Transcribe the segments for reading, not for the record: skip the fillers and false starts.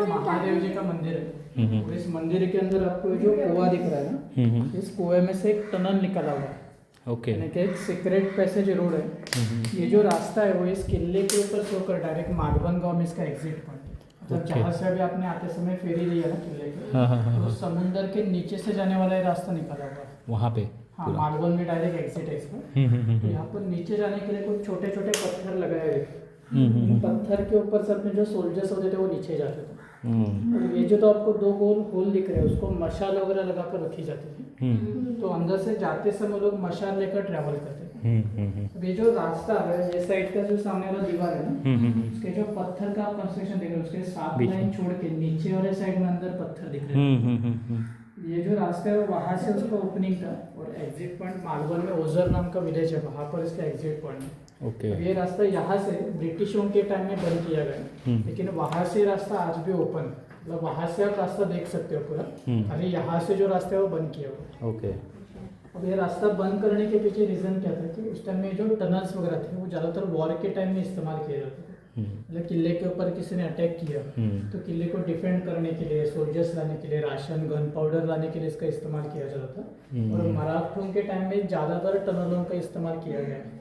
महादेव जी का मंदिर है। और इस मंदिर के अंदर आपको जो कुआं दिख रहा है ना, इस कुएं में से एक टनल निकला हुआ है। ओके। यानी कि एक सीक्रेट पैसेज रोड है। ये जो रास्ता है वो इस किले के ऊपर से होकर डायरेक्ट मालवन गांव में इसका एग्जिट पॉइंट है। मतलब जहाँ से अभी आपने आते समय फेरी लिया ना किले के, तो समुंदर के नीचे से जाने वाला ये रास्ता निकला हुआ है वहाँ पे। हाँ, मालवन में डायरेक्ट एग्जिट है इसका। तो यहाँ पर नीचे जाने के लिए कुछ छोटे छोटे पत्थर लगाए हुए थे। इन पत्थर के ऊपर से अपने जो सोल्जर्स होते थे वो नीचे जाते थे। और ये जो तो आपको दो गोल होल दिख रहे हैं, उसको मशाल वगैरह लगाकर रखी जाती थी। तो अंदर से जाते समय लोग मशाल लेकर ट्रैवल करते थे। अब ये जो रास्ता है, ये साइड का जो सामने वाला दीवार है ना, उसके जो पत्थर का कंस्ट्रक्शन दिख रहा है, उसके 7 लाइन छोड़ के नीचे वाले साइड में अंदर पत्थर दिख रहे हैं। ये जो रास्ता है वहाँ से उसका ओपनिंग था। और एग्जिट पॉइंट मालवन में ओझर नाम का विलेज है, वहाँ पर इसका एग्जिट पॉइंट है। ओके। अब ये रास्ता यहाँ से ब्रिटिशों के टाइम में बंद किया गया, लेकिन वहाँ से रास्ता आज भी ओपन है। मतलब वहाँ से आप रास्ता देख सकते हो पूरा। अरे यहाँ से जो रास्ता है वो बंद किया हुआ है। ओके। अब ये रास्ता बंद करने के पीछे रीज़न क्या था कि उस टाइम में जो टनल्स वगैरह थे वो ज़्यादातर वॉर के टाइम में इस्तेमाल किए जाते थे। मतलब किले के ऊपर किसी ने अटैक किया तो किले को डिफेंड करने के लिए, सोल्जर्स लाने के लिए, राशन गन पाउडर लाने के लिए इसका इस्तेमाल किया जाता था। और मराठों के टाइम में ज़्यादातर टनलों का इस्तेमाल किया गया है।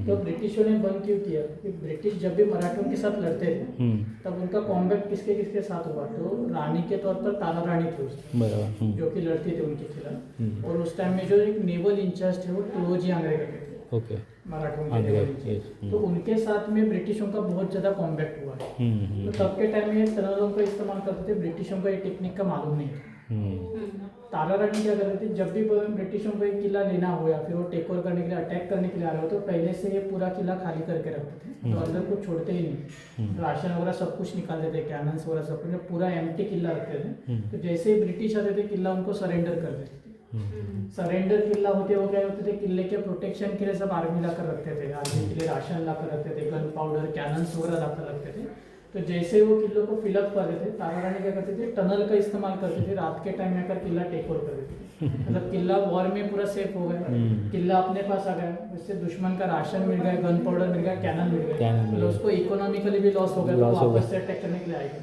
तो ब्रिटिशों ने बंद क्यों किया कि ब्रिटिश जब भी मराठों के साथ लड़ते थे तब उनका कॉम्बैट किसके किसके साथ हुआ, तो रानी के तौर पर तारा रानी थी उसकी, जो कि लड़ती थी उनके खिलाफ। और उस टाइम में जो एक नेवल इंचार्ज थे वो तुलोजी आंग्रे करते थे। ओके। मराठों के नेवल इंचार्ज, तो उनके साथ में ब्रिटिशों का बहुत ज़्यादा कॉम्बैक्ट हुआ है। तो तब के टाइम में टनलों का इस्तेमाल करते थे, ब्रिटिशों को ये टेक्निक का मालूम नहीं था। तारा रानी क्या करते थे, जब भी ब्रिटिशों को एक किला लेना हो या फिर वो टेक ओवर करने के लिए, अटैक करने के लिए आ रहे हो, तो पहले से ये पूरा किला खाली करके रखते थे। तो अंदर कुछ छोड़ते ही नहीं, राशन वगैरह सब कुछ निकाल देते, कैनन्स वगैरह सब कुछ, पूरा एम्प्टी किला रखते थे। तो जैसे ही ब्रिटिश आते थे किला उनको सरेंडर कर देते थे। सरेंडर किला होते हो गए होते थे, किले के प्रोटेक्शन के लिए सब आर्मी लाकर रखते थे, आर्मी के लिए राशन लाकर रखते थे, गन पाउडर कैनन्स वगैरह लाकर रखते थे। तो जैसे वो किलों को फिलअप कर देते, तारा रानी क्या करते थे, टनल का इस्तेमाल करते थे, रात के टाइम में आकर किला टेक ओवर कर देते थे। मतलब किला वॉर में पूरा सेफ हो गया, किला अपने पास आ गया, उससे दुश्मन का राशन मिल गया, गन पाउडर मिल गया, कैनन मिल गया, मतलब उसको इकोनॉमिकली भी लॉस हो गया, तो वापस से अटैक करने के लिए आएगा।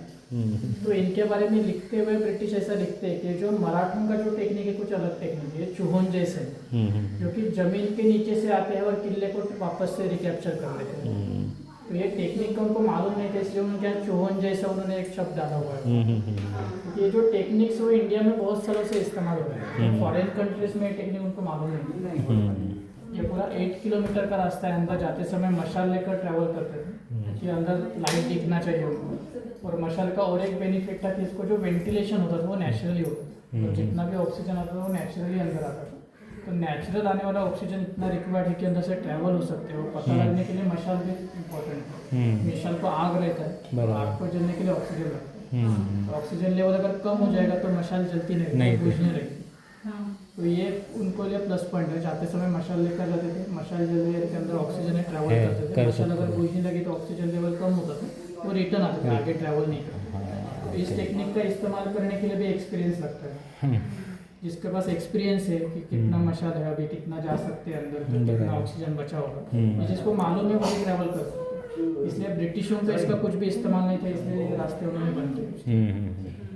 तो इनके बारे में लिखते हुए ब्रिटिश ऐसा लिखते हैं कि जो मराठों का जो टेक्निक है कुछ अलग टेक्निक है, चूहोन जैसे, जो कि जमीन के नीचे से आते हैं और किले को वापस से रिकैप्चर कर लेते हैं। तो ये टेक्निक का उनको मालूम नहीं था, इसलिए उन्होंने क्या चूहोन जैसा उन्होंने एक शब्द डाला हुआ है। क्योंकि ये जो टेक्निक्स वो इंडिया में बहुत सालों से इस्तेमाल हो रहा है, फॉरेन कंट्रीज में टेक्निक उनको मालूम नहीं। ये पूरा 8 किलोमीटर का रास्ता है, अंदर जाते समय मशाल लेकर ट्रैवल करते थे कि अंदर लाइट दिखना चाहिए उनको। और मशाल का और एक बेनिफिट था कि इसको जो वेंटिलेशन होता था वो नेचुरली होता था, तो जितना भी ऑक्सीजन आता था वो नेचुरली अंदर आता था। तो नेचुरल आने वाला ऑक्सीजन इतना रिक्वायर्ड है कि अंदर से ट्रैवल हो सकते हो। पता लगने के लिए मशाल भी इम्पोर्टेंट है। मशाल को आग रहता है, आग को जलने के लिए ऑक्सीजन लगता है। ऑक्सीजन लेवल अगर कम हो जाएगा तो मशाल जलती नहीं, बुझने लगेगी। तो ये उनको लिए प्लस पॉइंट है, जाते समय मशाल लेकर जाते थे, मशाल जलने के अंदर ऑक्सीजन ट्रैवल करते थे, मशाल अगर बुझने लगी तो ऑक्सीजन लेवल कम होता था, वो रिटर्न आते थे, आगे ट्रैवल नहीं करते। तो इस टेक्निक का इस्तेमाल करने के लिए भी एक्सपीरियंस लगता है। जिसके पास एक्सपीरियंस है कि कितना मशाल है, अभी कितना जा सकते हैं अंदर, तो कितना ऑक्सीजन बचा होगा, जिसको मालूम है वही ट्रैवल कर सकते हैं। इसलिए ब्रिटिशों का इसका कुछ भी इस्तेमाल नहीं था, इसलिए रास्ते उन्होंने बंद किए।